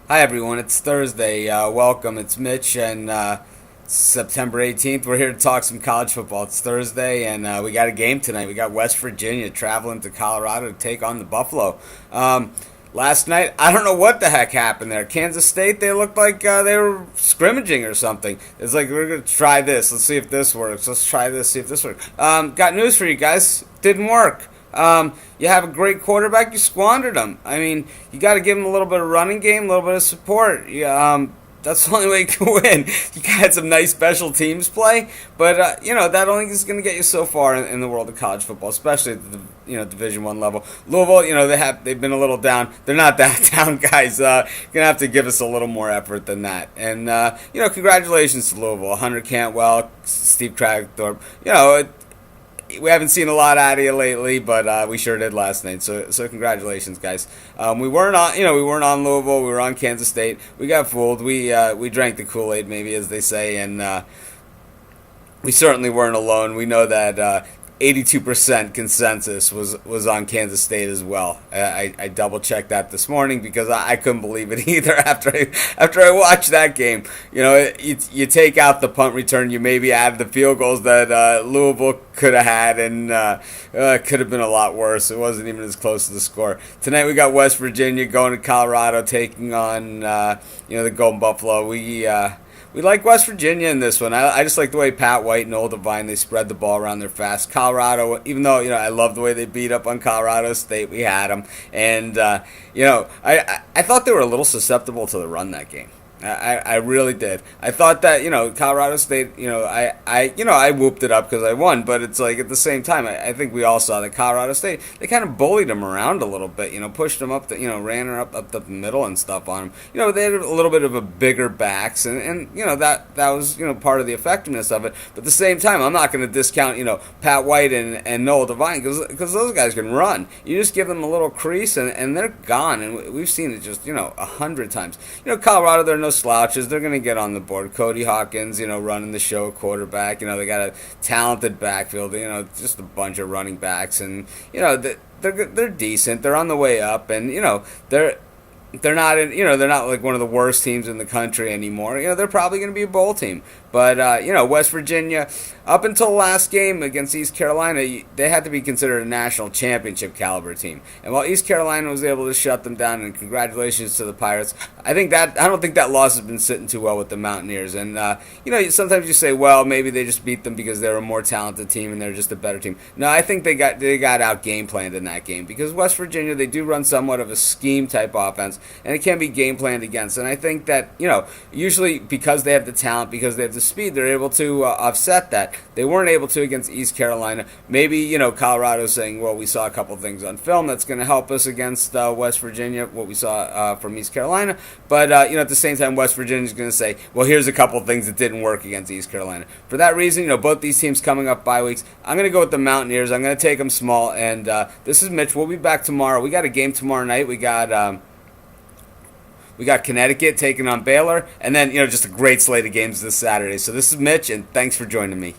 Hi everyone, it's Thursday. Welcome. It's Mitch, and September 18th. We're here to talk some college football. It's Thursday, and we got a game tonight. We got West Virginia traveling to Colorado to take on the Buffalo. Last night, I don't know what the heck happened there. Kansas State, they looked like they were scrimmaging or something. It's like, we're going to try this. Let's see if this works. Let's try this, see if this works. Got news for you guys. Didn't work. You have a great quarterback, you squandered him. I mean, you got to give him a little bit of running game, a little bit of support. That's the only way you can win. You got some nice special teams play, but that only is going to get you so far in the world of college football, especially at the Division One level. Louisville, they've been a little down. They're not that down, guys. Gonna have to give us a little more effort than that. And congratulations to Louisville, Hunter Cantwell, Steve Cragthorpe. We haven't seen a lot out of you lately, but we sure did last night. So congratulations, guys. We weren't on Louisville. We were on Kansas State. We got fooled. We drank the Kool-Aid, maybe, as they say, and we certainly weren't alone. We know that 82% consensus was on Kansas State as well. I double checked that this morning because I couldn't believe it either after I watched that game. You take out the punt return, you maybe add the field goals that Louisville could have had, and could have been a lot worse. It wasn't even as close to the score. Tonight we got West Virginia going to Colorado, taking on the Golden Buffalo. We like West Virginia in this one. I just like the way Pat White and Old Devine, they spread the ball around there fast. Colorado, even though, I love the way they beat up on Colorado State, we had them. And, I thought they were a little susceptible to the run that game. I really did. I thought that Colorado State, I whooped it up because I won, but it's like at the same time I think we all saw that Colorado State, they kind of bullied them around a little bit, pushed them up, ran her up the middle and stuff on them. They had a little bit of a bigger backs, and that was part of the effectiveness of it. But at the same time, I'm not going to discount Pat White and Noel Devine because those guys can run. You just give them a little crease and they're gone, and we've seen it just 100 times. Colorado, they're no slouches. They're going to get on the board. Cody Hawkins, running the show quarterback. They got a talented backfield. Just a bunch of running backs, and they're decent. They're on the way up, and they're not they're not like one of the worst teams in the country anymore. They're probably going to be a bowl team. But West Virginia, up until last game against East Carolina, they had to be considered a national championship caliber team. And while East Carolina was able to shut them down, and congratulations to the Pirates, I don't think that loss has been sitting too well with the Mountaineers. And sometimes you say, well, maybe they just beat them because they're a more talented team and they're just a better team. No, I think they got out game planned in that game because West Virginia, they do run somewhat of a scheme type offense, and it can be game planned against. And I think that usually because they have the talent, because they have the speed, they're able to offset that. They weren't able to against East Carolina. Maybe Colorado's saying, well, we saw a couple things on film that's going to help us against West Virginia, what we saw from East Carolina. But at the same time, West Virginia's going to say, well, here's a couple things that didn't work against East Carolina. For that reason, both these teams coming up bye weeks, I'm going to go with the Mountaineers. I'm going to take them small. And this is Mitch. We'll be back tomorrow. We got a game tomorrow night. We got Connecticut taking on Baylor, and then just a great slate of games this Saturday. So this is Mitch, and thanks for joining me.